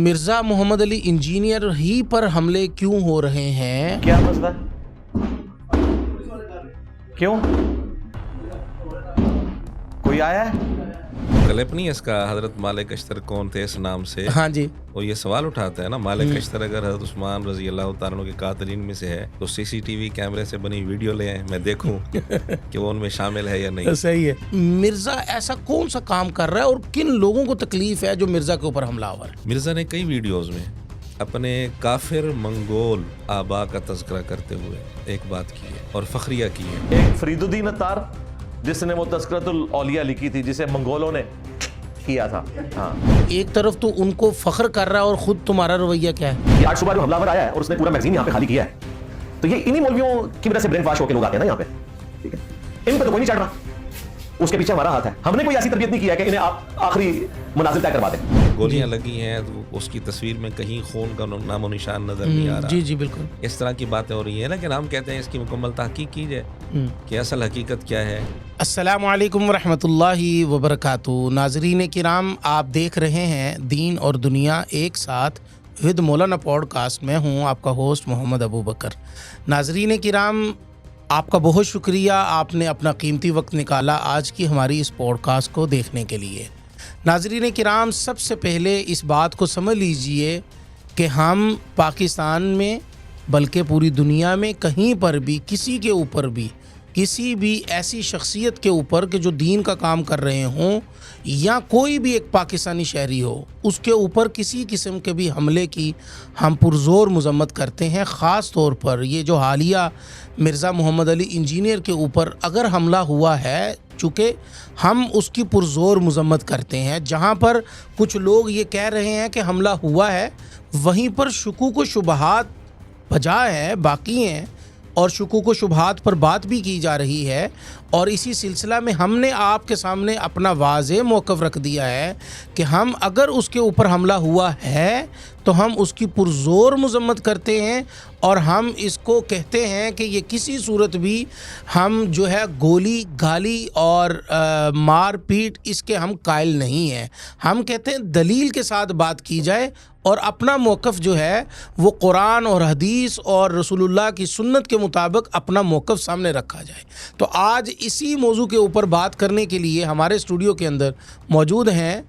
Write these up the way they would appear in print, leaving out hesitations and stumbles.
مرزا محمد علی engineer ہی پر حملے کیوں ہو رہے ہیں؟ کیا مسئلہ ہے؟ کیوں؟ کوئی آیا ہے؟ کلپ نہیں ہے اس کا حضرت مالک اشتر کون تھے اس نام سے؟ ہاں جی، وہ یہ سوال اٹھاتا ہے نا، مالک اشتر اگر حضرت عثمان رضی اللہ تعالیٰ عنہ کے قاتلین میں سے ہے تو سی سی ٹی وی کیمرے سے بنی ویڈیو لے آئیں، میں دیکھوں کہ وہ ان میں شامل ہے یا نہیں۔ صحیح ہے۔ مرزا ایسا کون سا کام کر رہا ہے اور کن لوگوں کو تکلیف ہے جو مرزا کے اوپر حملہ ہوا ہے؟ مرزا نے کئی ویڈیوز میں اپنے کافر منگول آبا کا تذکرہ کرتے ہوئے ایک بات کی ہے اور فخریہ کی ہے۔ ایک فرید الدین عطار جس نے وہ تذکرۃ الاولیاء لکھی تھی جسے منگولوں نے کیا تھا۔ ہاں، ایک طرف تو ان کو فخر کر رہا ہے اور خود تمہارا رویہ کیا ہے؟ یہ آج صبح جو حملہ آیا ہے اور اس نے پورا میگزین یہاں پہ خالی کیا ہے، تو یہ انہی مولویوں کی وجہ سے برین واش ہو کے لوگ آتے ہیں نا یہاں پہ، ٹھیک ہے؟ ان پہ تو کوئی نہیں چڑھ رہا، اس کے پیچھے ہمارا ہاتھ ہے۔ ہم نے کوئی ایسی تربیت نہیں کی ہے کہ انہیں آپ آخری منازل طے کروا دیں۔ گولیاں لگی ہیں تو اس کی تصویر میں کہیں خون کا نام و نشان نظر نہیں آ رہا۔ جی جی بالکل، اس طرح کی باتیں ہو رہی ہیں، لیکن ہم کہتے ہیں اس کی مکمل تحقیق کی جائے کہ اصل حقیقت کیا ہے۔ السلام علیکم ورحمۃ اللہ وبرکاتہ۔ ناظرین کرام، آپ دیکھ رہے ہیں دین اور دنیا ایک ساتھ ود مولانا پوڈ کاسٹ۔ میں ہوں آپ کا ہوسٹ محمد ابو بکر۔ ناظرین کرام، آپ کا بہت شکریہ، آپ نے اپنا قیمتی وقت نکالا آج کی ہماری اس پوڈ کاسٹ کو دیکھنے کے لیے۔ ناظرین کرام، سب سے پہلے اس بات کو سمجھ لیجئے کہ ہم پاکستان میں بلکہ پوری دنیا میں کہیں پر بھی کسی کے اوپر بھی کسی بھی ایسی شخصیت کے اوپر کہ جو دین کا کام کر رہے ہوں یا کوئی بھی ایک پاکستانی شہری ہو، اس کے اوپر کسی قسم کے بھی حملے کی ہم پرزور مذمت کرتے ہیں۔ خاص طور پر یہ جو حالیہ مرزا محمد علی انجینئر کے اوپر اگر حملہ ہوا ہے، چونکہ ہم اس کی پرزور مذمت کرتے ہیں۔ جہاں پر کچھ لوگ یہ کہہ رہے ہیں کہ حملہ ہوا ہے، وہیں پر شکوک و شبہات بجا ہے، باقی ہیں، اور شکوک و شبہات پر بات بھی کی جا رہی ہے۔ اور اسی سلسلہ میں ہم نے آپ کے سامنے اپنا واضح موقف رکھ دیا ہے کہ ہم اگر اس کے اوپر حملہ ہوا ہے تو ہم اس کی پرزور مذمت کرتے ہیں، اور ہم اس کو کہتے ہیں کہ یہ کسی صورت بھی ہم جو ہے گولی گالی اور مار پیٹ اس کے ہم قائل نہیں ہیں۔ ہم کہتے ہیں دلیل کے ساتھ بات کی جائے اور اپنا موقف جو ہے وہ قرآن اور حدیث اور رسول اللہ کی سنت کے مطابق اپنا موقف سامنے رکھا جائے۔ تو آج اسی موضوع کے اوپر بات کرنے کے لیے ہمارے اسٹوڈیو کے اندر موجود ہیں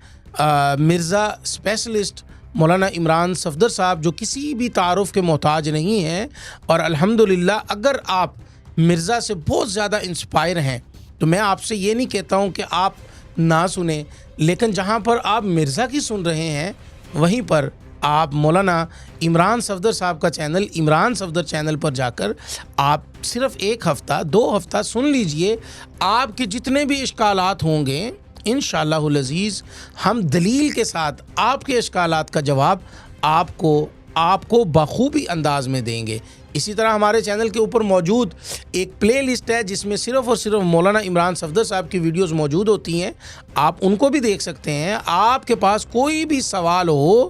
مرزا اسپیشلسٹ مولانا عمران صفدر صاحب، جو کسی بھی تعارف کے محتاج نہیں ہیں، اور الحمدللہ اگر آپ مرزا سے بہت زیادہ انسپائر ہیں تو میں آپ سے یہ نہیں کہتا ہوں کہ آپ نہ سنیں، لیکن جہاں پر آپ مرزا کی سن رہے ہیں وہیں پر آپ مولانا عمران صفدر صاحب کا چینل عمران صفدر چینل پر جا کر آپ صرف ایک ہفتہ 2 ہفتہ سن لیجئے۔ آپ کے جتنے بھی اشکالات ہوں گے انشاءاللہ العزیز ہم دلیل کے ساتھ آپ کے اشکالات کا جواب آپ کو بخوبی انداز میں دیں گے۔ اسی طرح ہمارے چینل کے اوپر موجود ایک پلے لسٹ ہے جس میں صرف اور صرف مولانا عمران صفدر صاحب کی ویڈیوز موجود ہوتی ہیں، آپ ان کو بھی دیکھ سکتے ہیں۔ آپ کے پاس کوئی بھی سوال ہو،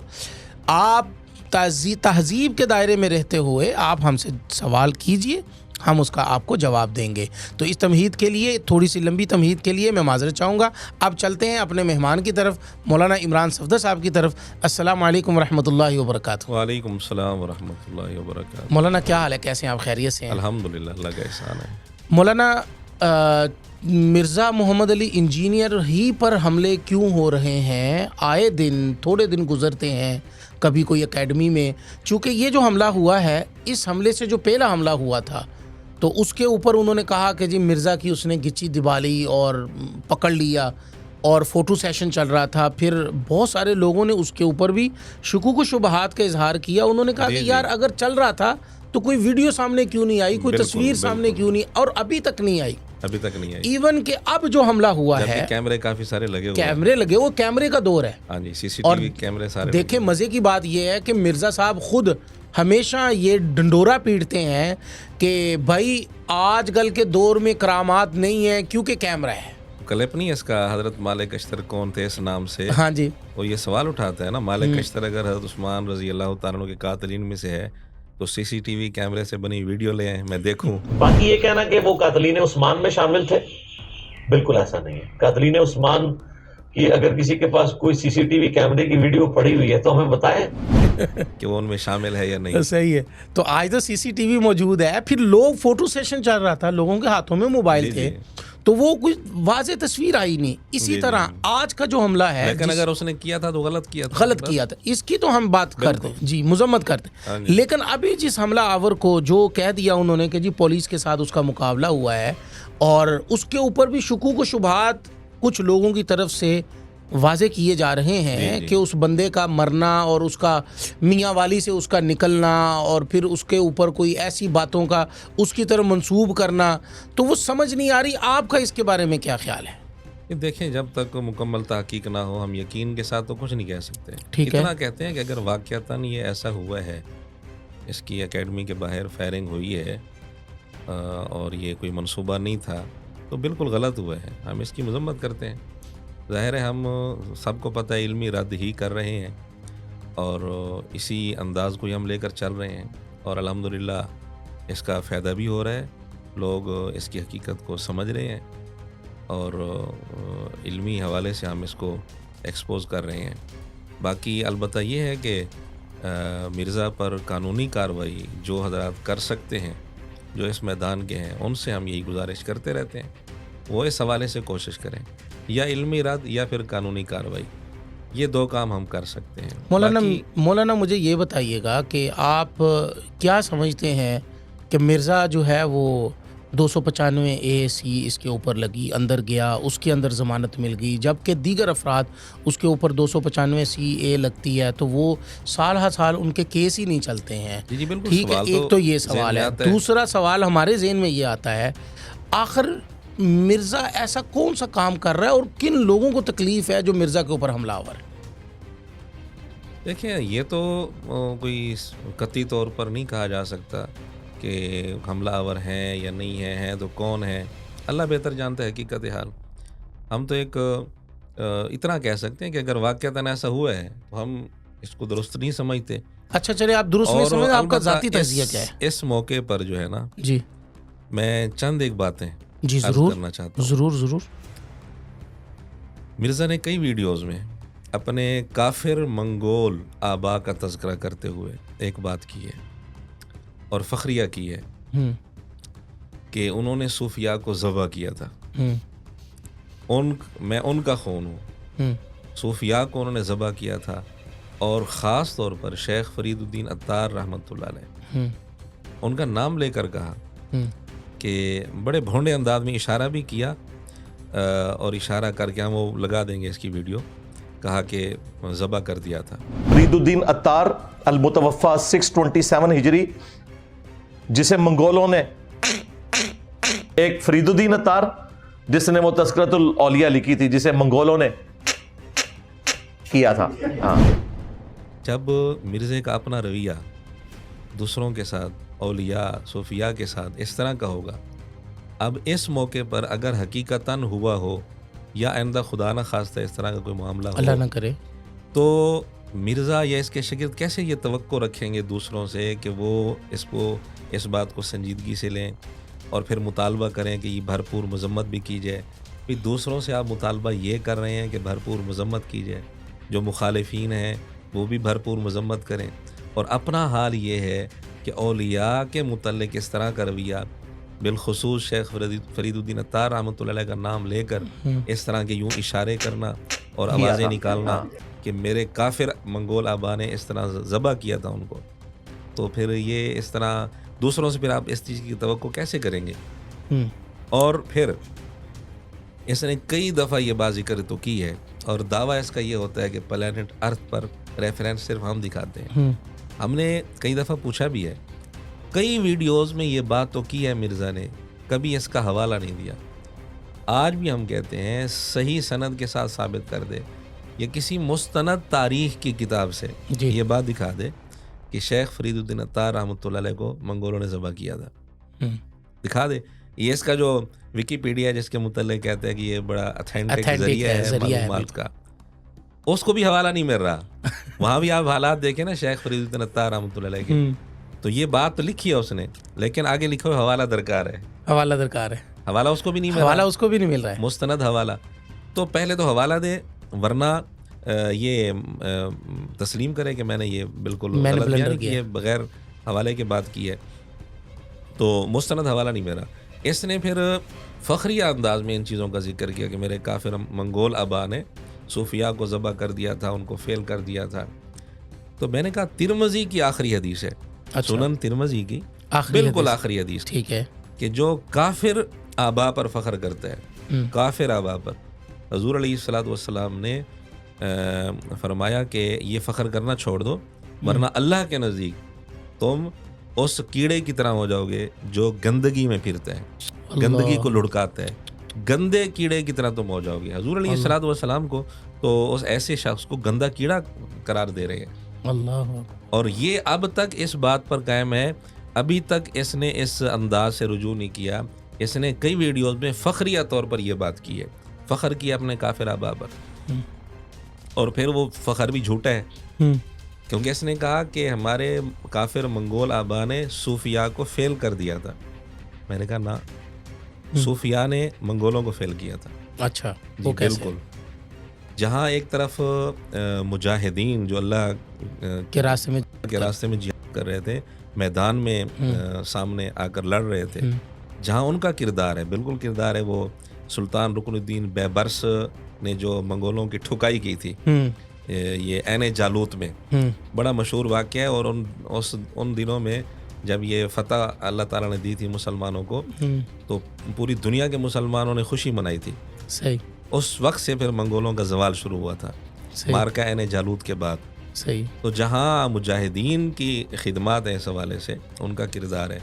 آپ تہذیب کے دائرے میں رہتے ہوئے آپ ہم سے سوال کیجئے، ہم اس کا آپ کو جواب دیں گے۔ تو اس تمہید کے لیے، تھوڑی سی لمبی تمہید کے لیے میں معذرت چاہوں گا۔ اب چلتے ہیں اپنے مہمان کی طرف، مولانا عمران صفدر صاحب کی طرف۔ السلام علیکم ورحمۃ اللہ وبرکاتہ۔ وعلیکم السلام ورحمۃ اللہ وبرکاتہ۔ مولانا کیا حال ہے، کیسے ہیں آپ؟ خیریت سے ہیں؟ الحمدللہ، اللہ کا احسان ہے۔ مولانا مرزا محمد علی انجینئر ہی پر حملے کیوں ہو رہے ہیں؟ آئے دن تھوڑے دن گزرتے ہیں، کبھی کوئی اکیڈمی میں، چونکہ یہ جو حملہ ہوا ہے، اس حملے سے جو پہلا حملہ ہوا تھا تو اس کے اوپر انہوں نے کہا کہ جی مرزا کی اس نے گچی دبالی اور پکڑ لیا، اور فوٹو سیشن چل رہا تھا۔ پھر بہت سارے لوگوں نے اس کے اوپر بھی شکوک و شبہات کا اظہار کیا۔ انہوں نے کہا کہ یار اگر چل رہا تھا تو کوئی ویڈیو سامنے کیوں نہیں آئی، کوئی تصویر سامنے کیوں نہیں، اور ابھی تک نہیں آئی۔ ایون کہ اب جو حملہ ہوا ہے، کیمرے کافی سارے لگے ہوئے، کیمرے لگے، وہ کیمرے کا دور ہے۔ ہاں جی، سی سی ٹی وی کیمرے سارے۔ دیکھیں مزے کی بات یہ ہے کہ مرزا صاحب خود ہمیشہ یہ ڈنڈورا پیٹتے ہیں کہ بھائی آج کل کے دور میں کرامات نہیں ہیں کیونکہ کیمرہ ہے۔ کلپ نہیں ہے اس کا حضرت مالک اشتر کون تھے اس نام سے؟ ہاں جی، وہ یہ سوال اٹھاتا ہے نا، مالک اشتر اگر حضرت عثمان رضی اللہ تعالیٰ عنہ کے قاتلین میں سے ہے تو سی سی ٹی وی کیمرے سے بنی ویڈیو لے آئیں، میں دیکھوں۔ باقی یہ کہنا کہ وہ قاتلین عثمان میں شامل تھے، بالکل ایسا نہیں ہے۔ قاتلین عثمان کہ اگر کسی کے پاس کوئی سی سی ٹی وی کیمرے کی ویڈیو پڑی ہوئی ہے تو ہمیں بتائیں کہ وہ ان میں شامل ہے یا نہیں. صحیح ہے. تو آج تو سی سی ٹی وی موجود ہے. پھر لوگ فوٹو سیشن چل رہا تھا, لوگوں کے ہاتھوں میں موبائل تھے, تو وہ کوئی واضح تصویر آئی نہیں. اسی طرح آج کا جو حملہ ہے, لیکن اگر اس نے کیا تھا تو غلط کیا تھا, اس کی تو ہم بات کرتے ہیں جی, مذمت کرتے ہیں. لیکن ابھی جس حملہ آور کو جو کہہ دیا انہوں نے کہ جی پولیس کے ساتھ اس کا مقابلہ ہوا ہے, اور اس کے اوپر بھی شکوک و شبہات کچھ لوگوں کی طرف سے واضح کیے جا رہے ہیں کہ اس بندے کا مرنا اور اس کا میاں والی سے اس کا نکلنا اور پھر اس کے اوپر کوئی ایسی باتوں کا اس کی طرف منسوب کرنا, تو وہ سمجھ نہیں آ رہی. آپ کا اس کے بارے میں کیا خیال ہے؟ دیکھیں, جب تک مکمل تحقیق نہ ہو ہم یقین کے ساتھ تو کچھ نہیں کہہ سکتے. ٹھیک ہے, اتنا کہتے ہیں کہ اگر واقعتاً یہ ایسا ہوا ہے, اس کی اکیڈمی کے باہر فائرنگ ہوئی ہے اور یہ کوئی منصوبہ نہیں تھا, تو بالکل غلط ہوا ہے. ہم اس کی مذمت کرتے ہیں. ظاہر ہے ہم سب کو پتہ ہے علمی رد ہی کر رہے ہیں اور اسی انداز کو ہی ہم لے کر چل رہے ہیں, اور الحمدللہ اس کا فائدہ بھی ہو رہا ہے. لوگ اس کی حقیقت کو سمجھ رہے ہیں اور علمی حوالے سے ہم اس کو ایکسپوز کر رہے ہیں. باقی البتہ یہ ہے کہ مرزا پر قانونی کارروائی جو حضرات کر سکتے ہیں, جو اس میدان کے ہیں, ان سے ہم یہی گزارش کرتے رہتے ہیں, وہ اس حوالے سے کوشش کریں, یا علمی رد یا پھر قانونی کارروائی, یہ دو کام ہم کر سکتے ہیں. مولانا مجھے یہ بتائیے گا کہ آپ کیا سمجھتے ہیں کہ مرزا جو ہے وہ 295A اس کے اوپر لگی, اندر گیا, اس کے اندر ضمانت مل گئی, جبکہ دیگر افراد اس کے اوپر 295A لگتی ہے, تو وہ سال ہر سال ان کے کیس ہی نہیں چلتے ہیں. جی بالکل. ٹھیک ہے, ایک تو یہ سوال ہے. دوسرا سوال ہمارے ذہن میں یہ آتا ہے, آخر مرزا ایسا کون سا کام کر رہا ہے اور کن لوگوں کو تکلیف ہے جو مرزا کے اوپر حملہ آور ہے؟ دیکھیں, یہ تو کوئی قطعی طور پر نہیں کہا جا سکتا کہ حملہ آور ہیں یا نہیں ہیں تو کون ہیں. اللہ بہتر جانتا ہے حقیقت حال. ہم تو ایک اتنا کہہ سکتے ہیں کہ اگر واقعتاً ایسا ہوا ہے تو ہم اس کو درست نہیں سمجھتے. اچھا چلے, آپ درست نہیں سمجھتے, آپ کا ذاتی تجزیہ کیا ہے؟ اس موقع پر جو ہے نا جی, میں چند ایک باتیں جی ضرور کرنا چاہتا ہوں. ضرور. مرزا نے کئی ویڈیوز میں اپنے کافر منگول آبا کا تذکرہ کرتے ہوئے ایک بات کی ہے اور فخریہ کی ہے کہ انہوں نے صوفیاء کو ذبح کیا تھا. میں ان کا خون ہوں. صوفیاء کو انہوں نے ذبح کیا تھا, اور خاص طور پر شیخ فرید الدین عطار رحمۃ اللہ علیہ ان کا نام لے کر کہا کہ بڑے بھونڈے انداز میں اشارہ بھی کیا, اور اشارہ کر کے ہم وہ لگا دیں گے اس کی ویڈیو, کہا کہ ذبح کر دیا تھا. فرید الدین عطار المتوفا 627 ہجری, جسے منگولوں نے, ایک فرید الدین عطار جس نے وہ تذکرۃ الاولیاء لکھی تھی جسے منگولوں نے کیا تھا. جب مرزے کا اپنا رویہ دوسروں کے ساتھ, اولیاء صوفیاء کے ساتھ اس طرح کا ہوگا, اب اس موقع پر اگر حقیقتاً ہوا ہو یا آئندہ خدا نہ خواستہ اس طرح کا کوئی معاملہ ہو, اللہ نہ کرے, تو مرزا یا اس کے شاگرد کیسے یہ توقع رکھیں گے دوسروں سے کہ وہ اس بات کو سنجیدگی سے لیں اور پھر مطالبہ کریں کہ یہ بھرپور مذمت بھی کی جائے. پھر دوسروں سے آپ مطالبہ یہ کر رہے ہیں کہ بھرپور مذمت کی جائے, جو مخالفین ہیں وہ بھی بھرپور مذمت کریں, اور اپنا حال یہ ہے کہ اولیاء کے متعلق اس طرح کا رویہ, بالخصوص شیخ فرید الدین عطار رحمۃ اللہ علیہ کا نام لے کر اس طرح کے یوں اشارے کرنا اور آوازیں نکالنا کہ میرے کافر منگول آبا نے اس طرح ذبح کیا تھا ان کو, تو پھر یہ اس طرح دوسروں سے پھر آپ اس چیز کی توقع کیسے کریں گے؟ اور پھر اس نے کئی دفعہ یہ بات ذکر تو کی ہے, اور دعویٰ اس کا یہ ہوتا ہے کہ پلانٹ ارتھ پر ریفرنس صرف ہم دکھاتے ہیں. ہم نے کئی دفعہ پوچھا بھی ہے, کئی ویڈیوز میں یہ بات تو کی ہے مرزا نے, کبھی اس کا حوالہ نہیں دیا. آج بھی ہم کہتے ہیں صحیح سند کے ساتھ ثابت کر دے, یا کسی مستند تاریخ کی کتاب سے یہ بات دکھا دے کہ شیخ فرید الدین عطار رحمۃ اللہ علیہ کو منگولوں نے ذبح کیا تھا, دکھا دے. یہ اس کا جو ویکیپیڈیا جس کے متعلق کہتے ہیں کہ یہ بڑا اتھینٹک ذریعہ ہے معلومات کا, اس کو بھی حوالہ نہیں مل رہا. وہاں بھی آپ حالات دیکھیں نا شیخ فرید الدین عطار رحمۃ اللہ علیہ کے, تو یہ بات تو لکھی ہے اس نے, لیکن آگے لکھو حوالہ درکار ہے, حوالہ درکار ہے, حوالہ اس کو بھی نہیں مل حوالہ اس کو بھی نہیں مل رہا ہے, مستند حوالہ. تو پہلے تو حوالہ دے, ورنہ یہ تسلیم کرے کہ میں نے یہ بالکل میں نے غلط بلنڈر بیان کیا کی ہے، بغیر حوالے کے بات کی ہے، تو مستند حوالہ نہیں میرا. اس نے پھر فخریہ انداز میں ان چیزوں کا ذکر کیا کہ میرے کافر منگول آبا نے صوفیاء کو ذبح کر دیا تھا، ان کو فیل کر دیا تھا. تو میں نے کہا ترمذی کی آخری حدیث ہے، سنن ترمذی کی بالکل آخری حدیث، ٹھیک ہے، کہ جو کافر آبا پر فخر کرتا ہے، کافر آبا پر، حضور علیہ الصلوۃ والسلام نے فرمایا کہ یہ فخر کرنا چھوڑ دو، ورنہ اللہ کے نزدیک تم اس کیڑے کی طرح ہو جاؤ گے جو گندگی میں پھرتا ہے، گندگی کو لڑکاتا ہے، گندے کیڑے کی طرح تم ہو جاؤ گے. حضور علیہ الصلوۃ والسلام کو تو اس ایسے شخص کو گندا کیڑا قرار دے رہے ہیں. اللہ، اور یہ اب تک اس بات پر قائم ہے، ابھی تک اس نے اس انداز سے رجوع نہیں کیا. اس نے کئی ویڈیوز میں فخریہ طور پر یہ بات کی ہے، فخر کیا اپنے کافر آبا پر، اور پھر وہ فخر بھی جھوٹا ہے، کیونکہ اس نے کہا کہ ہمارے کافر منگول آبا نے صوفیاء کو فیل کر دیا تھا. میں نے کہا نا، صوفیاء نے منگولوں کو فیل کیا تھا. اچھا، جی بالکل. جہاں ایک طرف مجاہدین جو اللہ کے راستے میں جہاد کر رہے تھے، میدان میں سامنے آ کر لڑ رہے تھے، جہاں ان کا کردار ہے، بالکل کردار ہے وہ سلطان رکن الدین بیبرس نے جو منگولوں کی ٹھکائی کی تھی، یہ عین جالوت میں بڑا مشہور واقعہ ہے. اور ان دنوں میں جب یہ فتح اللہ تعالیٰ نے دی تھی مسلمانوں کو، تو پوری دنیا کے مسلمانوں نے خوشی منائی تھی. صحیح. اس وقت سے پھر منگولوں کا زوال شروع ہوا تھا، مارکہ عین جالوت کے بعد. صحیح. تو جہاں مجاہدین کی خدمات ہیں اس حوالے سے ان کا کردار ہے،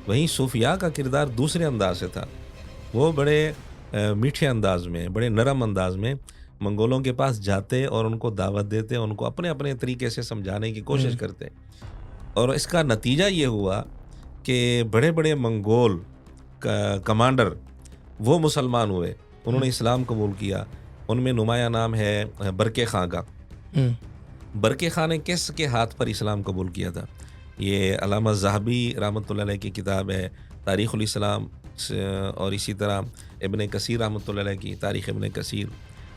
وہیں صوفیاء کا کردار دوسرے انداز سے تھا. وہ بڑے میٹھے انداز میں، بڑے نرم انداز میں منگولوں کے پاس جاتے اور ان کو دعوت دیتے، ان کو اپنے اپنے طریقے سے سمجھانے کی کوشش کرتے. اور اس کا نتیجہ یہ ہوا کہ بڑے بڑے منگول کمانڈر وہ مسلمان ہوئے، انہوں نے اسلام قبول کیا. ان میں نمایاں نام ہے برقے خاں کا. برقے خاں نے کس کے ہاتھ پر اسلام قبول کیا تھا؟ یہ علامہ ذہبی رحمۃ اللہ علیہ کی کتاب ہے تاریخ الاسلام، اور اسی طرح ابن کثیر رحمۃ اللہ علیہ کی تاریخ ابن کثیر،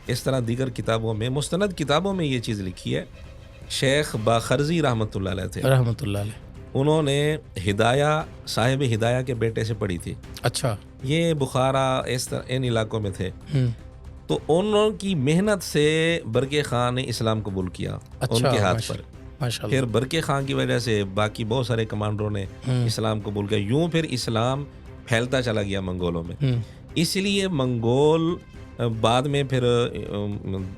اس طرح دیگر کتابوں میں، مستند کتابوں میں یہ چیز لکھی ہے. شیخ باخرزی رحمۃ اللہ علیہ تھے، رحمۃ اللہ علیہ، انہوں نے ہدایہ، صاحب ہدایہ کے بیٹے سے پڑھی تھی. اچھا. یہ بخارا اس طرح ان علاقوں میں تھے. تو ان کی محنت سے برقے خان نے اسلام قبول کیا ان کے ہاتھ پر. پھر برقے خان کی وجہ سے باقی بہت سارے کمانڈروں نے اسلام قبول کیا. یوں پھر اسلام پھیلتا چلا گیا منگولوں میں. اس لیے منگول بعد میں پھر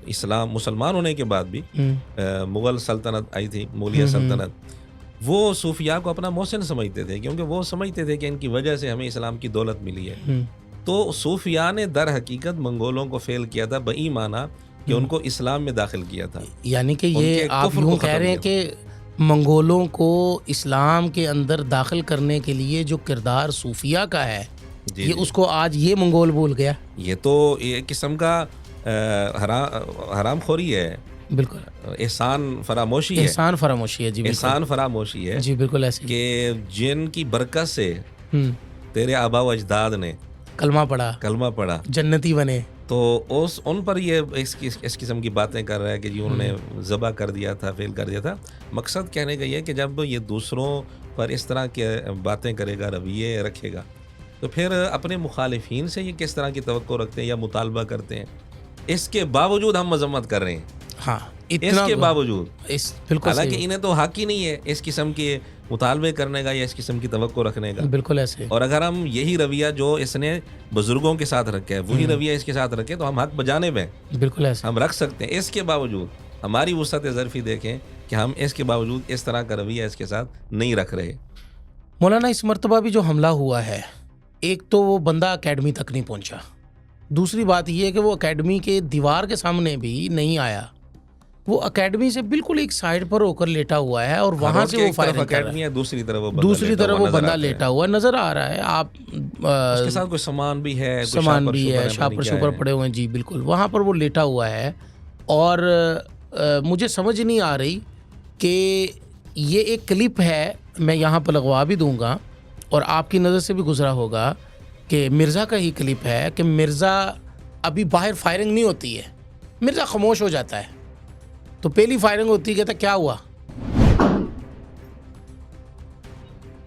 اسلام مسلمان ہونے کے بعد بھی مغل سلطنت آئی تھی، مغلیہ سلطنت، وہ صوفیاء کو اپنا محسن سمجھتے تھے، کیونکہ وہ سمجھتے تھے کہ ان کی وجہ سے ہمیں اسلام کی دولت ملی ہے. تو صوفیاء نے در حقیقت منگولوں کو فیل کیا تھا، بئی معنی کہ ان کو اسلام میں داخل کیا تھا. یعنی کہ یہ آپ یوں کہہ رہے ہیں کہ منگولوں کو اسلام کے اندر داخل کرنے کے لیے جو کردار صوفیاء کا ہے، یہ اس کو آج یہ منگول بھول گیا. یہ تو ایک قسم کا حرام خوری ہے، بالکل احسان فراموشی ہے. احسان فراموشی ہے جی، احسان فراموشی ہے جی، بالکل ایسے کہ جن کی برکت سے تیرے آبا و اجداد نے کلمہ پڑھا، جنتی بنے، تو ان پر یہ اس قسم کی باتیں کر رہا ہے کہ جی انہوں نے ذبح کر دیا تھا، فیل کر دیا تھا. مقصد کہنے کا یہ ہے کہ جب یہ دوسروں پر اس طرح کی باتیں کرے گا، رویے رکھے گا، تو پھر اپنے مخالفین سے یہ کس طرح کی توقع رکھتے ہیں یا مطالبہ کرتے ہیں. اس کے باوجود ہم مذمت کر رہے ہیں. ہاں، اس کے باوجود، بالکل، حالانکہ انہیں تو حق ہی نہیں ہے اس قسم کے مطالبے کرنے کا یا اس قسم کی توقع رکھنے کا. بالکل ایسے. اور اگر ہم یہی رویہ جو اس نے بزرگوں کے ساتھ رکھا ہے وہی رویہ اس کے ساتھ رکھے تو ہم حق بجانب ہیں. بالکل ایسے ہم رکھ سکتے ہیں. اس کے باوجود ہماری وسعت ظرفی دیکھیں کہ ہم اس کے باوجود اس طرح کا رویہ اس کے ساتھ نہیں رکھ رہے. مولانا، اس مرتبہ بھی جو حملہ ہوا ہے، ایک تو وہ بندہ اکیڈمی تک نہیں پہنچا، دوسری بات یہ ہے کہ وہ اکیڈمی کے دیوار کے سامنے بھی نہیں آیا، وہ اکیڈمی سے بالکل ایک سائڈ پر ہو کر لیٹا ہوا ہے اور وہاں سے وہ فائرنگ کر رہا ہے. دوسری طرف وہ بندہ لیٹا ہوا نظر آ رہا ہے. آپ اس کے ساتھ کوئی سامان بھی ہے، شاپر شوپر پڑے ہوئے ہیں. جی بالکل، وہاں پر وہ لیٹا ہوا ہے. اور مجھے سمجھ نہیں آ رہی کہ یہ ایک کلپ ہے، میں یہاں پر لگوا بھی دوں گا اور آپ کی نظر سے بھی گزرا ہوگا کہ مرزا کا ہی کلپ ہے کہ مرزا ابھی باہر فائرنگ نہیں ہوتی ہے، مرزا خاموش ہو جاتا ہے. تو پہلی فائرنگ ہوتی ہے, کہتا کیا ہوا؟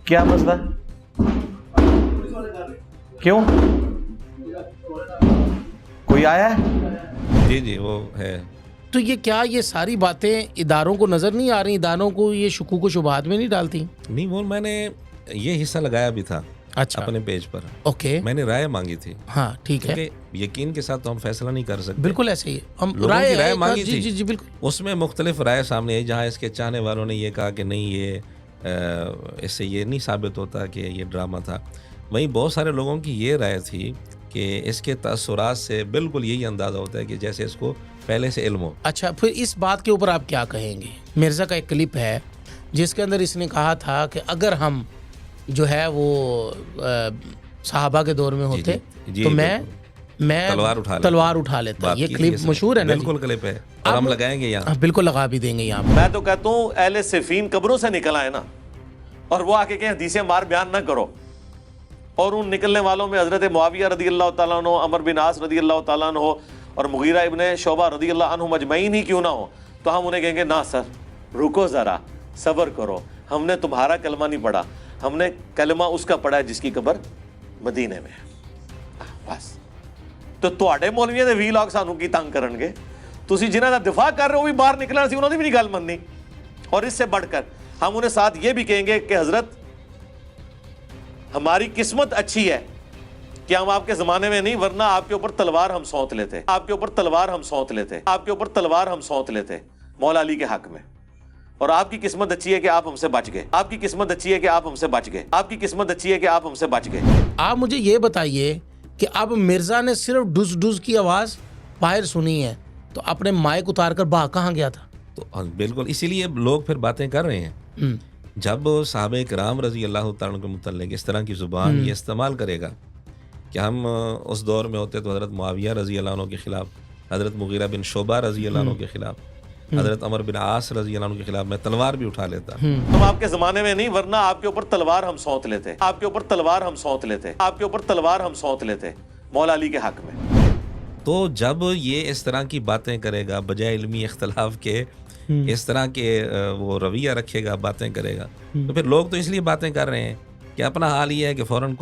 کیا مسئلہ ہے؟ کیوں کوئی آیا ہے؟ جی جی وہ ہے. تو یہ کیا یہ ساری باتیں اداروں کو نظر نہیں آ رہی؟ اداروں کو یہ شکوک و شبہات میں نہیں ڈالتی؟ نہیں وہ میں نے یہ حصہ لگایا بھی تھا اچھا اپنے پیج پر. اوکے, میں نے رائے مانگی تھی ہاں ٹھیک ہے, کیونکہ یقین کے ساتھ تو ہم فیصلہ نہیں کر سکتے. بالکل ایسے ہی ہے. ہم لوگوں کی رائے مانگی جی تھی. جی جی بالکل. اس میں مختلف رائے سامنے آئی, جہاں اس کے چاہنے والوں نے یہ کہا کہ نہیں یہ اس سے یہ نہیں ثابت ہوتا کہ یہ ڈرامہ تھا. وہیں بہت سارے لوگوں کی یہ رائے تھی کہ اس کے تاثرات سے بالکل یہی اندازہ ہوتا ہے کہ جیسے اس کو پہلے سے علم ہو. اچھا پھر اس بات کے اوپر آپ کیا کہیں گے؟ مرزا کا ایک کلپ ہے جس کے اندر اس نے کہا تھا کہ اگر ہم جو ہے وہ صحابہ کے دور میں ہوتے تو میں تلوار اٹھا لیتا. یہ کلپ مشہور ہے نا؟ بالکل کلپ ہے, اور ہم لگائیں گے یہاں. بالکل لگا بھی دیں گے یہاں. میں تو کہتا ہوں اہل صفین قبروں سے نکل آئے نا, اور وہ آ کے کہیں حدیثیں مار بیان نہ کرو. اور ان نکلنے والوں میں حضرت معاویہ رضی اللہ تعالیٰ عنہ, عمر بن عاص رضی اللہ تعالیٰ عنہ اور مغیرہ ابن شعبہ رضی اللہ عنہ مجمعین ہی کیوں نہ ہو, تو ہم انہیں کہیں گے نا سر رکو ذرا, صبر کرو, ہم نے تمہارا کلمہ نہیں پڑھا, ہم نے کلمہ اس کا پڑھا ہے جس کی قبر مدینے میں ہے. بس تو تواڈے مولویاں دے وی لاگ سانو کی تنگ کرن گے, تسی جنہاں دا دفاع کر رہے ہو بھی باہر نکلنا سی, انہوں نے بھی نہیں گل مننی. اور اس سے بڑھ کر ہم انہیں ساتھ یہ بھی کہیں گے کہ حضرت ہماری قسمت اچھی ہے کہ ہم آپ کے زمانے میں نہیں, ورنہ آپ کے اوپر تلوار ہم سونت لیتے, آپ کے اوپر تلوار ہم سونت لیتے, آپ کے اوپر تلوار ہم سونت لیتے مولا علی کے حق میں. اور آپ کی قسمت اچھی ہے کہ آپ ہم سے بچ گئے, آپ کی قسمت اچھی ہے کہ آپ ہم سے بچ گئے, آپ کی قسمت اچھی ہے کہ آپ ہم سے بچ گئے. آپ مجھے یہ بتائیے کہ اب مرزا نے صرف ڈز ڈز کی آواز باہر سنی ہے, تو اپنے مائک اتار کر باہر کہاں گیا تھا؟ تو بالکل اسی لیے لوگ پھر باتیں کر رہے ہیں. جب صحابہ کرام رضی اللہ تعالیٰ کے متعلق اس طرح کی زبان یہ استعمال کرے گا کہ ہم اس دور میں ہوتے تو حضرت معاویہ رضی اللہ عنہ کے خلاف, حضرت مغیرہ بن شعبہ رضی اللہ عنہ کے خلاف, حضرت عمر بن عاص رضی اللہ عنہ کے خلاف میں تلوار بھی اٹھا لیتا. ہم آپ کے زمانے میں نہیں, ورنہ آپ کے اوپر تلوار ہم سونت لیتے, آپ کے اوپر تلوار ہم سونت لیتے, آپ کے اوپر تلوار ہم سونت لیتے مولا علی کے حق میں. تو جب یہ اس طرح کی باتیں کرے گا بجائے علمی اختلاف کے, اس طرح کے وہ رویہ رکھے گا, باتیں کرے گا, تو پھر لوگ تو اس لیے باتیں کر رہے ہیں کہ اپنا حال یہ ہے کہ فوراً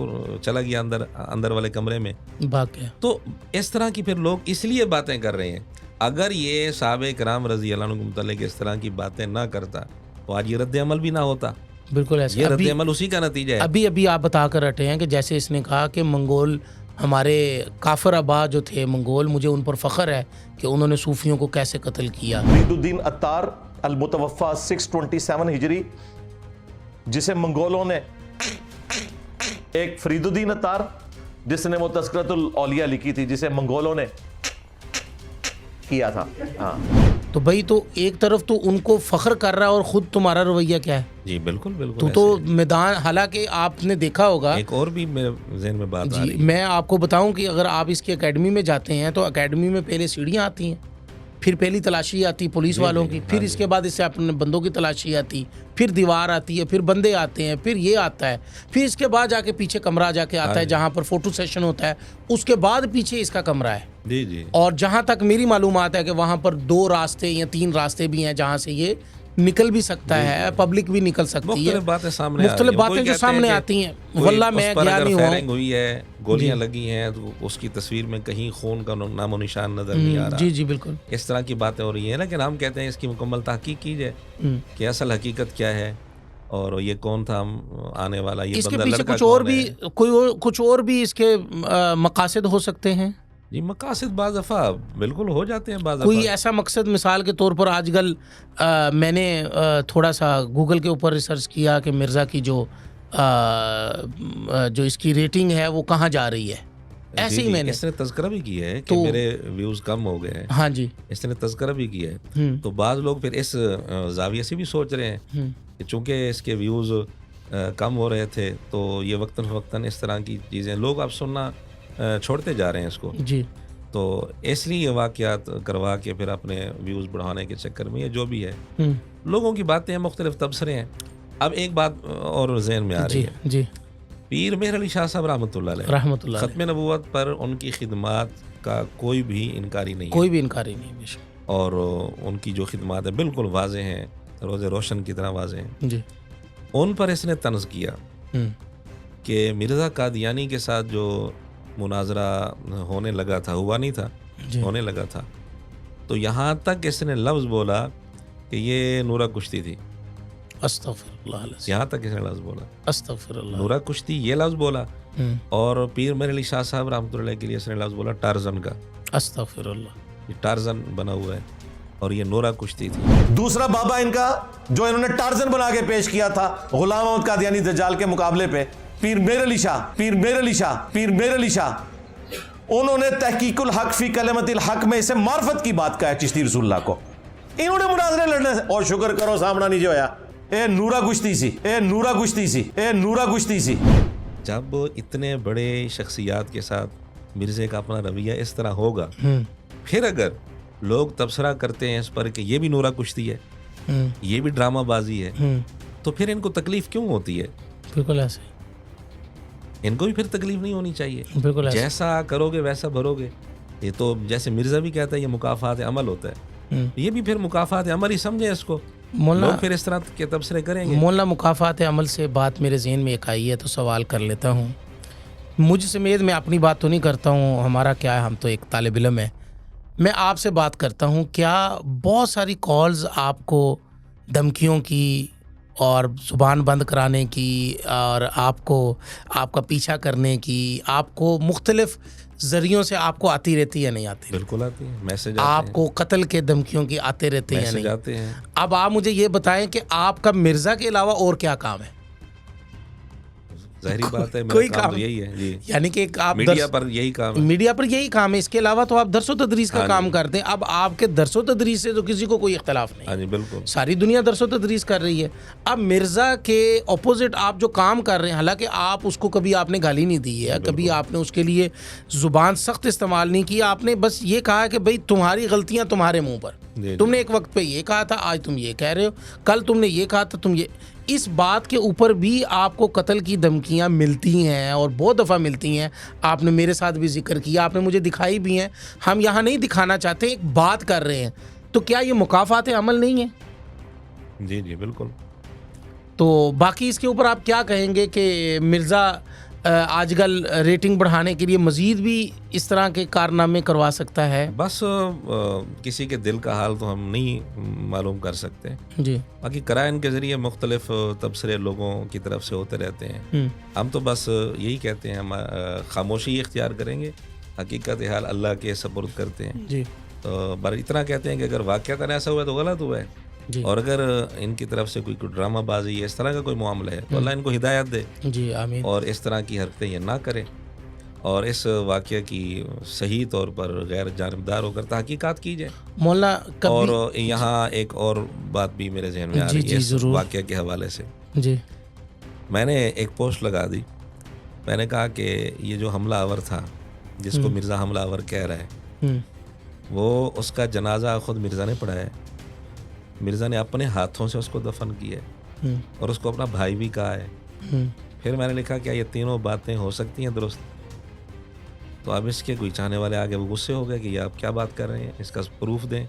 چلا گیا اندر والے کمرے میں بھاگ گیا. تو اس طرح کی پھر لوگ اس لیے باتیں کر رہے ہیں. اگر یہ صحابہ کرام رضی اللہ عنہ کے متعلق اس طرح کی باتیں نہ کرتا تو آج یہ رد عمل بھی نہ ہوتا. بالکل ایسے یہ رد عمل اسی کا نتیجہ ہے. ابھی آپ بتا کر ہٹے ہیں کہ جیسے اس نے کہا کہ منگول ہمارے کافر آبا جو تھے منگول, مجھے ان پر فخر ہے کہ انہوں نے صوفیوں کو کیسے قتل کیا. فرید الدین عطار المتوفا 627 ہجری, جسے منگولوں نے, ایک فرید الدین عطار جس نے وہ تذکرۃ الاولیاء لکھی تھی جسے منگولوں نے کیا تھا. ہاں تو بھائی تو ایک طرف تو ان کو فخر کر رہا ہے اور خود تمہارا رویہ کیا ہے؟ جی بالکل بالکل. تو میدان, حالانکہ آپ نے دیکھا ہوگا ایک اور بھی میرے ذہن میں بات آ رہی ہے. میں آپ کو بتاؤں کہ اگر آپ اس کی اکیڈمی میں جاتے ہیں تو اکیڈمی میں پہلے سیڑھیاں آتی ہیں, پھر پہلی تلاشی آتی پولیس والوں کی, پھر اس کے بعد اس سے اپنے بندوں کی تلاشی آتی, پھر دیوار آتی ہے, پھر بندے آتے ہیں, پھر یہ آتا ہے, پھر اس کے بعد جا کے پیچھے کمرہ جا کے آتا ہے جہاں پر فوٹو سیشن ہوتا ہے, اس کے بعد پیچھے اس کا کمرہ ہے. جی جی. اور جہاں تک میری معلومات ہے کہ وہاں پر 2 راستے یا 3 راستے بھی ہیں جہاں سے یہ نکل بھی سکتا ہے, پبلک بھی نکل سکتی ہے. مختلف باتیں سامنے مختلف باتیں جو سامنے آتی ہیں. واللہ میں گیا نہیں ہوں. فائرنگ ہوئی ہے, گولیاں لگی ہیں, تو اس کی تصویر میں کہیں خون کا نام و نشان نظر نہیں آ رہا. جی جی بالکل. اس طرح کی باتیں ہو رہی ہیں, لیکن ہم کہتے ہیں اس کی مکمل تحقیق کی جائے کہ اصل حقیقت کیا ہے اور یہ کون تھا آنے والا, یہ بندہ لڑکا کون ہے. کچھ اور بھی اس کے مقاصد ہو سکتے ہیں. جی مقاصد بعض دفعہ بالکل ہو جاتے ہیں. بعض کوئی ایسا مقصد, مثال کے طور پر آج کل میں نے تھوڑا سا گوگل کے اوپر ریسرچ کیا کہ مرزا کی جو اس کی ریٹنگ ہے وہ کہاں جا رہی ہے. ایسے ہی میں نے اس نے تذکرہ بھی کیا ہے کہ میرے ویوز کم ہو گئے ہیں. ہاں جی, اس نے تذکرہ بھی کیا ہے. تو بعض لوگ پھر اس زاویے سے بھی سوچ رہے ہیں کہ چونکہ اس کے ویوز کم ہو رہے تھے تو یہ وقتاً فوقتاً اس طرح کی چیزیں لوگ اب سننا چھوڑتے جا رہے ہیں اس کو. جی. تو اس لیے یہ واقعات کروا کے پھر اپنے ویوز بڑھانے کے چکر میں یہ جو بھی ہے لوگوں کی باتیں مختلف تبصرے ہیں. اب ایک بات اور ذہن میں آ رہی ہے. پیر مہر علی شاہ صاحب رحمۃ اللہ علیہ ختم نبوت پر ان کی خدمات کا کوئی بھی انکاری نہیں کوئی بھی انکاری نہیں بے شک. ہے، اور ان کی جو خدمات ہیں بالکل واضح ہیں، روز روشن کی طرح واضح ہیں. جی. ان پر اس نے طنز کیا ہم. کہ مرزا قادیانی کے ساتھ جو مناظرہ ہونے لگا تھا، ہوا نہیں تھا، جی. ہونے لگا تھا، تو یہاں تک اس نے لفظ بولا کہ یہ نورا کشتی تھی. استغفر اللہ العظیم. یہاں تک اس نے لفظ بولا استغفر اللہ. نورا کشتی، یہ لفظ بولا. ہم. اور پیر میر علی شاہ صاحب رحمۃ اللہ علیہ کے لیے اس نے لفظ بولا ٹارزن کا. استغفر اللہ. یہ ٹارزن بنا ہوا ہے اور یہ نورا کشتی تھی. دوسرا بابا ان کا جو انہوں نے ٹارزن بنا کے پیش کیا تھا غلام احمد قادیانی دجال کے مقابلے پہ، پیر میر علی شاہ، پیر میر علی شاہ، پیر میر علی شاہ، انہوں نے تحقیق الحق فی کلمت الحق میں اسے معرفت کی بات کہا ہے چشتی رسول اللہ کو. انہوں نے مناظرے لڑنے سے، اور شکر کرو سامنا نہیں جو ہویا، اے نورا کشتی سی، اے نورا کشتی سی، اے نورا کشتی سی. جب اتنے بڑے شخصیات کے ساتھ مرزے کا اپنا رویہ اس طرح ہوگا، پھر اگر لوگ تبصرہ کرتے ہیں اس پر کہ یہ بھی نورا کشتی ہے، یہ بھی ڈرامہ بازی ہے، تو پھر ان کو تکلیف کیوں ہوتی ہے؟ بالکل ایسے. ان کو بھی پھر تکلیف نہیں ہونی چاہیے. بالکل ایسے. جیسا کرو گے ویسا بھرو گے. یہ تو جیسے مرزا بھی کہتا ہے یہ مکافات عمل ہوتا ہے، یہ بھی پھر مکافات عمل ہی سمجھے اس کو. مولانا لوگ پھر اس طرح کے تبصرے کریں گے. مولانا مکافات عمل سے بات میرے ذہن میں ایک آئی ہے تو سوال کر لیتا ہوں. مجھ سمیت میں اپنی بات تو نہیں کرتا ہوں، ہمارا کیا ہے، ہم تو ایک طالب علم ہے. میں آپ سے بات کرتا ہوں، کیا بہت ساری کالز آپ کو دھمکیوں کی اور زبان بند کرانے کی اور آپ کا پیچھا کرنے کی، آپ کو مختلف ذریعوں سے آپ کو آتی رہتی ہے نہیں آتی؟ بالکل آتی ہیں، میسج آپ کو قتل کے دھمکیوں کی آتے رہتے ہیں میسج نہیں؟ آتے ہیں. اب آپ مجھے یہ بتائیں کہ آپ کا مرزا کے علاوہ اور کیا کام ہے؟ ظاہری بات ہے کوئی میرا کام کام تو یہی ہے. جی، یعنی کہ آپ میڈیا پر یہی کام ہے. میڈیا پر یہی کام ہے، اس کے علاوہ تو آپ درس و تدریس کا کام کرتے ہیں. اب آپ کے درس و تدریس سے تو کسی کو کوئی اختلاف نہیں. ہاں جی بالکل. ساری دنیا درس و تدریس کر رہی ہے. اب مرزا کے اپوزٹ آپ جو کام کر رہے ہیں، حالانکہ آپ اس کو کبھی آپ نے گالی نہیں دی ہے، کبھی آپ نے اس کے لیے زبان سخت استعمال نہیں کی. آپ نے بس یہ کہا کہ بھئی تمہاری غلطیاں تمہارے منہ پر. تم نے ایک وقت پہ یہ کہا تھا، آج تم یہ کہہ رہے ہو، کل تم نے یہ کہا تھا، تم یہ. اس بات کے اوپر بھی آپ کو قتل کی دھمکیاں ملتی ہیں اور بہت دفعہ ملتی ہیں. آپ نے میرے ساتھ بھی ذکر کیا، آپ نے مجھے دکھائی بھی ہیں. ہم یہاں نہیں دکھانا چاہتے، ایک بات کر رہے ہیں. تو کیا یہ مکافات عمل نہیں ہے؟ جی جی بالکل. تو باقی اس کے اوپر آپ کیا کہیں گے کہ مرزا آج کل ریٹنگ بڑھانے کے لیے مزید بھی اس طرح کے کارنامے کروا سکتا ہے؟ بس کسی کے دل کا حال تو ہم نہیں معلوم کر سکتے. جی. باقی قرائن کے ذریعے مختلف تبصرے لوگوں کی طرف سے ہوتے رہتے ہیں. ہم تو بس یہی کہتے ہیں، ہم خاموشی اختیار کریں گے، حقیقت حال اللہ کے سپرد کرتے ہیں. جی. تو بس اتنا کہتے ہیں کہ اگر واقعتاً ایسا ہوا ہے تو غلط ہوا ہے. جی. اور اگر ان کی طرف سے کوئی ڈرامہ بازی ہے، اس طرح کا کوئی معاملہ ہے، تو اللہ ان کو ہدایت دے. جی آمین. اور اس طرح کی حرکتیں یہ نہ کریں، اور اس واقعہ کی صحیح طور پر غیر جانبدار ہو کر تحقیقات کی جائے. مولانا اور یہاں ایک اور بات بھی میرے ذہن میں آ رہی ہے اس واقعہ کے حوالے سے. جی. میں نے ایک پوسٹ لگا دی. میں نے کہا کہ یہ جو حملہ آور تھا، جس کو مرزا حملہ آور کہہ رہا ہے، وہ اس کا جنازہ خود مرزا نے پڑھایا ہے. مرزا نے اپنے ہاتھوں سے اس کو دفن کیا ہے اور اس کو اپنا بھائی بھی کہا ہے. پھر میں نے لکھا کیا یہ تینوں باتیں ہو سکتی ہیں درست؟ تو اب اس کے کوئی چاہنے والے آگے وہ غصے ہو گئے کہ یہ آپ کیا بات کر رہے ہیں، اس کا پروف دیں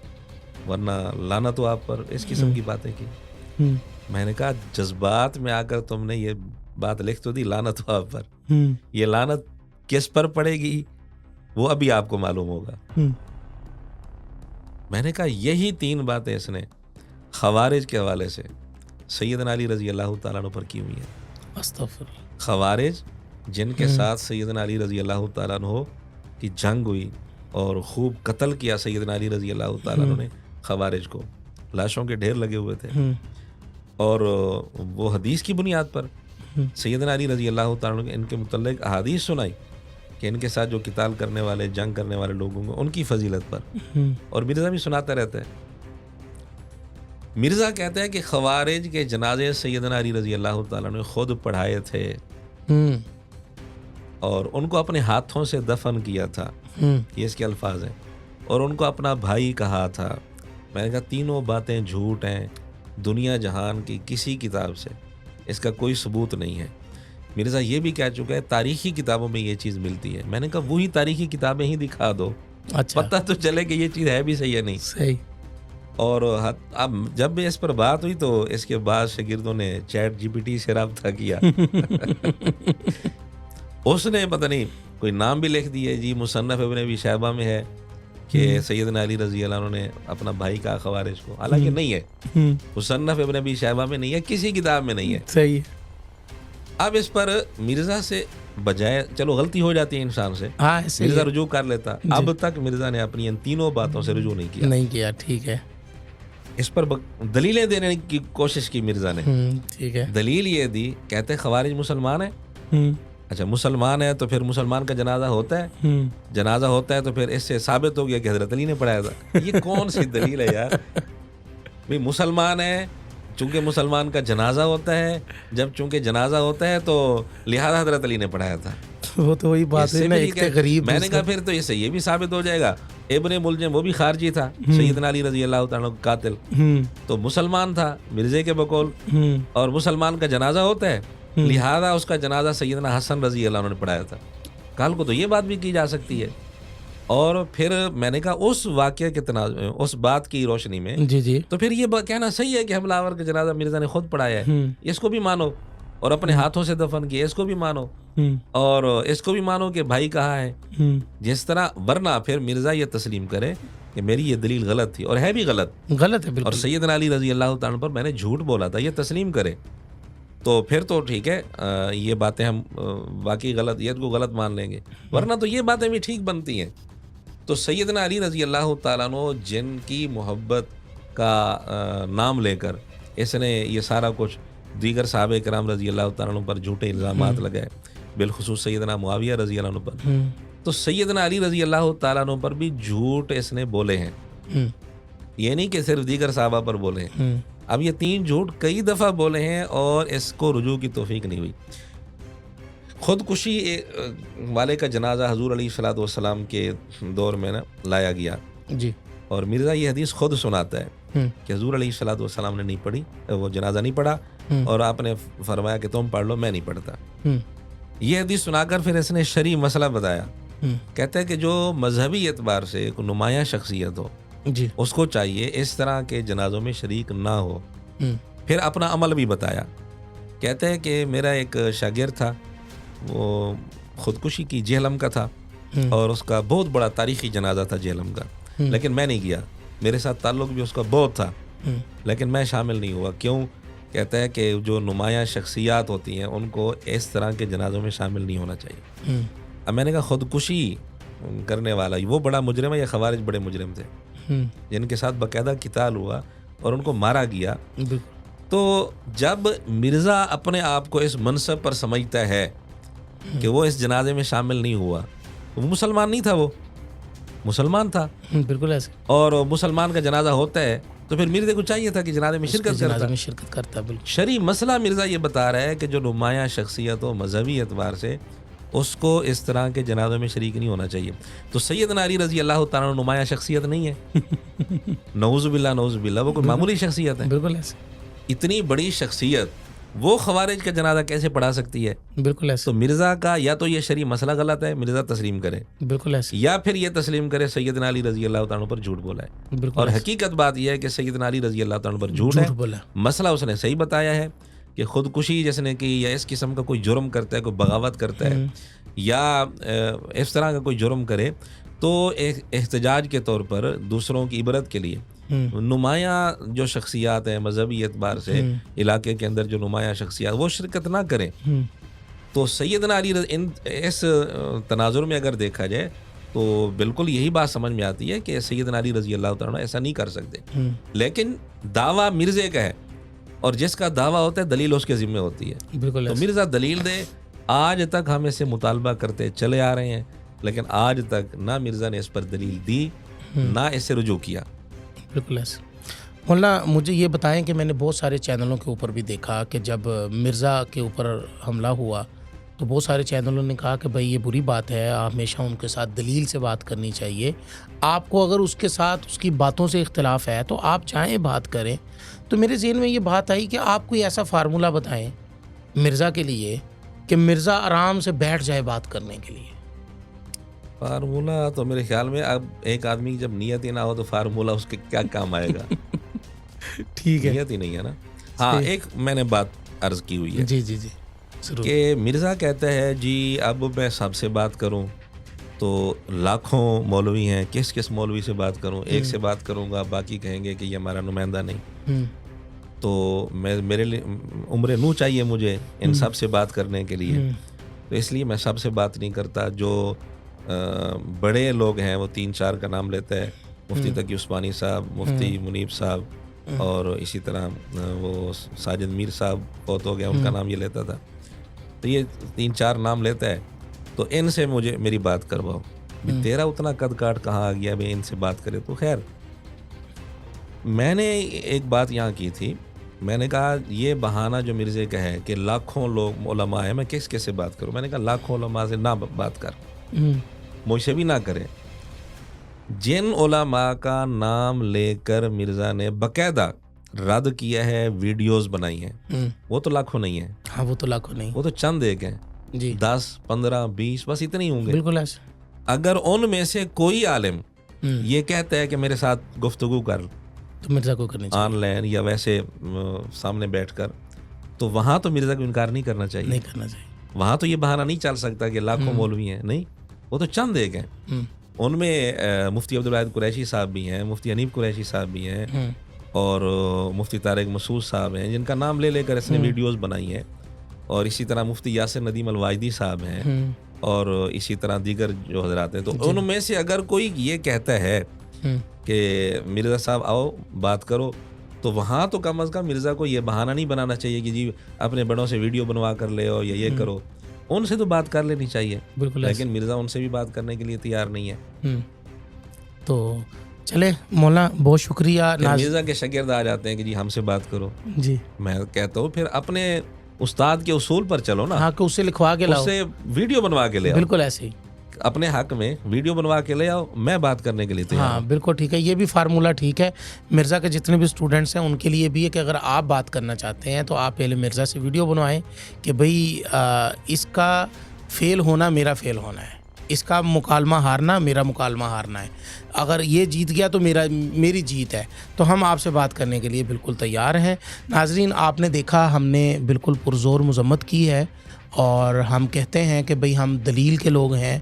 ورنہ لعنت ہو آپ پر، اس قسم کی باتیں کی. میں نے کہا جذبات میں آ کر تم نے یہ بات لکھ تو دی، لعنت ہو آپ پر. یہ لعنت کس پر پڑے گی وہ ابھی آپ کو معلوم ہوگا. میں نے کہا یہی تین باتیں اس نے خوارج کے حوالے سے سیدنا علی رضی اللہ تعالیٰ عنہ پر کی ہوئی ہیں. استغفر. خوارج جن کے ساتھ سیدنا علی رضی اللہ تعالیٰ عنہ کی جنگ ہوئی اور خوب قتل کیا سیدنا علی رضی اللہ تعالیٰ عنہ نے خوارج کو، لاشوں کے ڈھیر لگے ہوئے تھے. اور وہ حدیث کی بنیاد پر سیدنا علی رضی اللہ تعالیٰ عنہ ان کے متعلق احادیث سنائی کہ ان کے ساتھ جو قتال کرنے والے، جنگ کرنے والے لوگوں کو، ان کی فضیلت پر. اور مرزا بھی سناتا رہتا ہے. مرزا کہتا ہے کہ خوارج کے جنازے سیدنا علی رضی اللہ تعالیٰ نے خود پڑھائے تھے اور ان کو اپنے ہاتھوں سے دفن کیا تھا. یہ اس کے الفاظ ہیں. اور ان کو اپنا بھائی کہا تھا. میں نے کہا تینوں باتیں جھوٹ ہیں، دنیا جہان کی کسی کتاب سے اس کا کوئی ثبوت نہیں ہے. مرزا یہ بھی کہہ چکا ہے تاریخی کتابوں میں یہ چیز ملتی ہے. میں نے کہا وہی تاریخی کتابیں ہی دکھا دو, اچھا پتہ تو چلے کہ یہ چیز ہے بھی صحیح ہے نہیں. صحیح. اور اب جب بھی اس پر بات ہوئی تو اس کے بعد شاگردوں نے چیٹ جی پی ٹی سے رابطہ کیا. اس نے پتہ نہیں کوئی نام بھی لکھ دیے جی, مصنف ابن ابی شیبہ میں ہے کہ سیدنا علی رضی اللہ عنہ نے اپنا بھائی کہا خوارج کو, حالانکہ نہیں ہے, مصنف ابن ابی شیبہ میں نہیں ہے, کسی کتاب میں نہیں ہے. صحیح. اب اس پر مرزا سے بجائے, چلو غلطی ہو جاتی ہے انسان سے, ہاں مرزا رجوع کر لیتا. اب تک مرزا نے اپنی ان تینوں باتوں سے رجوع نہیں کیا. نہیں کیا, ٹھیک ہے. اس پر دلیلیں دینے کی کوشش کی مرزا نے. ٹھیک ہے. دلیل یہ دی, کہتے خوارج مسلمان ہے. اچھا مسلمان ہے تو پھر مسلمان کا جنازہ ہوتا ہے, جنازہ ہوتا ہے تو پھر اس سے ثابت ہو گیا کہ حضرت علی نے پڑھایا تھا. یہ کون سی دلیل ہے یار؟ بھئی مسلمان ہے, چونکہ مسلمان کا جنازہ ہوتا ہے, جب چونکہ جنازہ ہوتا ہے تو لہذا حضرت علی نے پڑھایا تھا. وہ تو وہی بات ہے نا, ایک غریب. میں نے کہا پھر تو اس سے یہ بھی ثابت ہو جائے گا ابن ملجم وہ بھی خارجی تھا, سیدنا علی رضی اللہ تعالیٰ کا قاتل, تو مسلمان تھا مرزے کے بقول, اور مسلمان کا جنازہ ہوتا ہے لہذا اس کا جنازہ سیدنا حسن رضی اللہ عنہ نے پڑھایا تھا. کل کو تو یہ بات بھی کی جا سکتی ہے. اور پھر میں نے کہا اس واقعے کے اس بات کی روشنی میں جی تو پھر یہ کہنا صحیح ہے کہ حملہ آور کا جنازہ مرزا نے خود پڑھایا ہے, اس کو بھی مانو, اور اپنے ہاتھوں سے دفن کیا, اس کو بھی مانو, اور اس کو بھی مانو کہ بھائی کہاں ہے. جس طرح ورنہ پھر مرزا یہ تسلیم کرے کہ میری یہ دلیل غلط تھی, اور ہے بھی غلط ہے بالکل, اور سیدنا علی رضی اللہ تعالیٰ پر میں نے جھوٹ بولا تھا, یہ تسلیم کرے تو پھر تو ٹھیک ہے, یہ باتیں ہم واقعی غلط, یہ کو غلط مان لیں گے, ورنہ تو یہ باتیں بھی ٹھیک بنتی ہیں. تو سیدنا علی رضی اللہ تعالیٰ عنہ جن کی محبت کا نام لے کر اس نے یہ سارا کچھ دیگر صحابہ کرام رضی اللہ تعالیٰ عنہ پر جھوٹے الزامات لگائے, بالخصوص سیدنا معاویہ رضی اللہ عنہ پر, تو سیدنا علی رضی اللہ تعالیٰ عنہ پر بھی جھوٹ اس نے بولے ہیں. یہ نہیں کہ صرف دیگر صحابہ پر بولے ہیں, اب یہ 3 جھوٹ کئی دفعہ بولے ہیں اور اس کو رجوع کی توفیق نہیں ہوئی. خودکشی والے کا جنازہ حضور علیہ الصلوۃ والسلام کے دور میں نا لایا گیا جی, اور مرزا یہ حدیث خود سناتا ہے کہ حضور علیہ الصلوۃ والسلام نے نہیں پڑھی, وہ جنازہ نہیں پڑھا, اور آپ نے فرمایا کہ تم پڑھ لو, میں نہیں پڑھتا. یہ حدیث سنا کر پھر اس نے شرعی مسئلہ بتایا. کہتا ہے کہ جو مذہبی اعتبار سے ایک نمایاں شخصیت ہو جی, اس کو چاہیے اس طرح کے جنازوں میں شریک نہ ہو. پھر اپنا عمل بھی بتایا. کہتے ہیں کہ میرا ایک شاگرد تھا, وہ خودکشی کی جہلم کا تھا, اور اس کا بہت بڑا تاریخی جنازہ تھا جہلم کا, لیکن میں نہیں گیا. میرے ساتھ تعلق بھی اس کا بہت تھا, لیکن میں شامل نہیں ہوا. کیوں؟ کہتا ہے کہ جو نمایاں شخصیات ہوتی ہیں ان کو اس طرح کے جنازوں میں شامل نہیں ہونا چاہیے. اب میں نے کہا خودکشی کرنے والا وہ بڑا مجرم ہے یا خوارج بڑے مجرم تھے جن کے ساتھ باقاعدہ قتال ہوا اور ان کو مارا گیا؟ تو جب مرزا اپنے آپ کو اس منصب پر سمجھتا ہے کہ وہ اس جنازے میں شامل نہیں ہوا, وہ مسلمان نہیں تھا, وہ مسلمان تھا بالکل ایسے, اور مسلمان کا جنازہ ہوتا ہے تو پھر مرزا کو چاہیے تھا کہ جنازے میں شرکت کرتا. بالکل شرعی مسئلہ مرزا یہ بتا رہا ہے کہ جو نمایاں شخصیت ہو مذہبی اعتبار سے اس کو اس طرح کے جنازوں میں شریک نہیں ہونا چاہیے. تو سیدنا علی رضی اللہ تعالیٰ عنہ نمایاں شخصیت نہیں ہے, نعوذ باللہ, وہ کوئی معمولی شخصیت ہے. بالکل ایسے, اتنی بڑی شخصیت وہ خوارج کا جنازہ کیسے پڑھا سکتی ہے؟ بالکل ایسے. تو مرزا کا یا تو یہ شرعی مسئلہ غلط ہے, مرزا تسلیم کرے, بالکل ایسے, یا پھر یہ تسلیم کرے سیدنا علی رضی اللہ تعالیٰ عنہ پر جھوٹ بولا ہے. اور حقیقت بات یہ ہے کہ سیدنا علی رضی اللہ تعالیٰ عنہ پر جھوٹ ہے. مسئلہ اس نے صحیح بتایا ہے کہ خودکشی جس نے کی یا اس قسم کا کوئی جرم کرتا ہے, کوئی بغاوت کرتا ہے, یا اس طرح کا کوئی جرم کرے, تو احتجاج کے طور پر دوسروں کی عبرت کے لیے نمایاں جو شخصیات ہیں مذہبی اعتبار سے علاقے کے اندر جو نمایاں شخصیات وہ شرکت نہ کریں. تو سیدنا علی اس تناظر میں اگر دیکھا جائے تو بالکل یہی بات سمجھ میں آتی ہے کہ سیدنا علی رضی اللہ تعالیٰ ایسا نہیں کر سکتے. لیکن دعویٰ مرزے کا ہے, اور جس کا دعویٰ ہوتا ہے دلیل اس کے ذمہ ہوتی ہے. بالکل تو مرزا دلیل دے. آج تک ہم اسے مطالبہ کرتے چلے آ رہے ہیں, لیکن آج تک نہ مرزا نے اس پر دلیل دی نہ اس سے رجوع کیا. بالکل ایسے. مولانا مجھے یہ بتائیں کہ میں نے بہت سارے چینلوں کے اوپر بھی دیکھا کہ جب مرزا کے اوپر حملہ ہوا تو بہت سارے چینلوں نے کہا کہ بھائی یہ بری بات ہے, ہمیشہ ان کے ساتھ دلیل سے بات کرنی چاہیے. آپ کو اگر اس کے ساتھ اس کی باتوں سے اختلاف ہے تو آپ چاہیں بات کریں. تو میرے ذہن میں یہ بات آئی کہ آپ کوئی ایسا فارمولہ بتائیں مرزا کے لیے کہ مرزا آرام سے بیٹھ جائے بات کرنے کے لیے؟ فارمولہ تو میرے خیال میں اب ایک آدمی کی جب نیت ہی نہ ہو تو فارمولہ اس کے کیا کام آئے گا. ٹھیک ہے. نیت ہی نہیں ہے نا. ہاں ایک میں نے بات عرض کی ہوئی ہے جی جی جی ضرور. کہ مرزا کہتا ہے جی اب میں سب سے بات کروں تو لاکھوں مولوی ہیں, کس مولوی سے بات کروں, ایک سے بات کروں گا باقی کہیں گے کہ یہ ہمارا نمائندہ نہیں, تو میرے لیے عمر نو چاہیے مجھے ان سب سے بات کرنے کے لیے, تو اس لیے میں سب سے بات نہیں کرتا. جو بڑے لوگ ہیں وہ 3-4 کا نام لیتا ہے, مفتی تقی عثمانی صاحب, مفتی منیب صاحب, اور اسی طرح وہ ساجد میر صاحب بہت ہو گیا, ان کا نام یہ لیتا تھا. تو یہ 3-4 نام لیتا ہے, تو ان سے مجھے میری بات کرواؤ. تیرا اتنا قد کاٹ کہاں آ گیا بھائی ان سے بات کرے؟ تو خیر میں نے ایک بات یہاں کی تھی, میں نے کہا یہ بہانہ جو مرزے کا ہے کہ لاکھوں لوگ علماء ہیں, میں کس سے بات کروں؟ میں نے کہا لاکھوں علماء سے نہ بات کر, مجھ سے بھی نہ کرے. جن علماء کا نام لے کر مرزا نے باقاعدہ رد کیا ہے, ویڈیوز بنائی ہیں, وہ تو لاکھوں نہیں ہیں. ہاں وہ تو لاکھوں نہیں, وہ تو چند ایک ہیں, جی 10, 15, 20 بس اتنے ہی ہوں گے. بالکل ایسے. اگر ان میں سے کوئی عالم یہ کہتا ہے کہ میرے ساتھ گفتگو کر تو مرزا کو کرنی چاہیے, آن لائن یا ویسے سامنے بیٹھ کر, تو وہاں تو مرزا کو انکار نہیں کرنا چاہیے. نہیں کرنا چاہیے. وہاں تو یہ بہانہ نہیں چل سکتا کہ لاکھوں مولوی ہیں, نہیں, وہ تو چند ایک ہیں. ان میں مفتی عبدالواحد قریشی صاحب بھی ہیں, مفتی حنیف قریشی صاحب بھی ہیں, اور مفتی طارق مسعود صاحب ہیں جن کا نام لے کر اس نے ویڈیوز بنائی ہیں, اور اسی طرح مفتی یاسر ندیم الواجدی صاحب ہیں, اور اسی طرح دیگر جو حضرات ہیں. تو ان میں سے اگر کوئی یہ کہتا ہے کہ مرزا صاحب آؤ بات کرو, تو وہاں تو کم از کم مرزا کو یہ بہانہ نہیں بنانا چاہیے کہ جی اپنے بڑوں سے ویڈیو بنوا کر لے اور یہ کرو. ان سے تو بات کر لینی چاہیے, لیکن مرزا ان سے بھی بات کرنے کے لیے تیار نہیں ہے. تو چلے مولانا بہت شکریہ. مرزا کے شاگرد آ جاتے ہیں کہ جی ہم سے بات کرو, جی میں کہتا ہوں پھر اپنے استاد کے اصول پر چلو نا. ہاں کہ اسے لکھوا کے لاؤ, اس سے ویڈیو بنوا کے لے آؤ. بالکل ایسے ہی اپنے حق میں ویڈیو بنوا کے لے آؤ, میں بات کرنے کے لیے تیار. ہاں بالکل ٹھیک ہے, یہ بھی فارمولہ ٹھیک ہے. مرزا کے جتنے بھی اسٹوڈنٹس ہیں ان کے لیے بھی ہے کہ اگر آپ بات کرنا چاہتے ہیں تو آپ پہلے مرزا سے ویڈیو بنوائیں کہ بھئی اس کا فیل ہونا میرا فیل ہونا ہے, اس کا مکالمہ ہارنا میرا مکالمہ ہارنا ہے. اگر یہ جیت گیا تو میری جیت ہے, تو ہم آپ سے بات کرنے کے لیے بالکل تیار ہیں. ناظرین آپ نے دیکھا ہم نے بالکل پرزور مذمت کی ہے, اور ہم کہتے ہیں کہ بھئی ہم دلیل کے لوگ ہیں,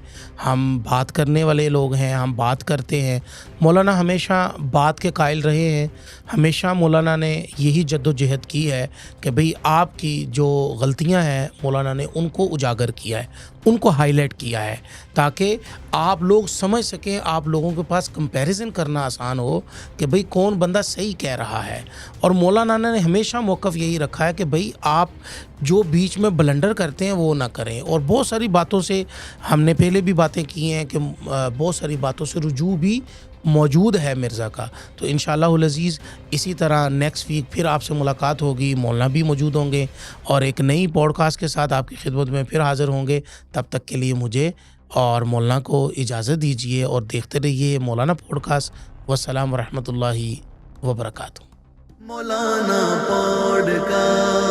ہم بات کرنے والے لوگ ہیں, ہم بات کرتے ہیں. مولانا ہمیشہ بات کے قائل رہے ہیں, ہمیشہ مولانا نے یہی جد و جہد کی ہے کہ بھئی آپ کی جو غلطیاں ہیں مولانا نے ان کو اجاگر کیا ہے, ان کو ہائی لائٹ کیا ہے, تاکہ آپ لوگ سمجھ سکیں, آپ لوگوں کے پاس کمپیریزن کرنا آسان ہو کہ بھئی کون بندہ صحیح کہہ رہا ہے. اور مولانا نے ہمیشہ موقف یہی رکھا ہے کہ بھئی آپ جو بیچ میں بلنڈر کرتے ہیں وہ نہ کریں. اور بہت ساری باتوں سے ہم نے پہلے بھی باتیں کی ہیں کہ بہت ساری باتوں سے رجوع بھی موجود ہے مرزا کا. تو انشاءاللہ العزیز اسی طرح نیکسٹ ویک پھر آپ سے ملاقات ہوگی, مولانا بھی موجود ہوں گے, اور ایک نئی پوڈ کاسٹ کے ساتھ آپ کی خدمت میں پھر حاضر ہوں گے. تب تک کے لیے مجھے اور مولانا کو اجازت دیجیے, اور دیکھتے رہیے مولانا پوڈ کاسٹ. والسلام ورحمۃ اللہ وبرکاتہ. مولانا پوڈ کاسٹ.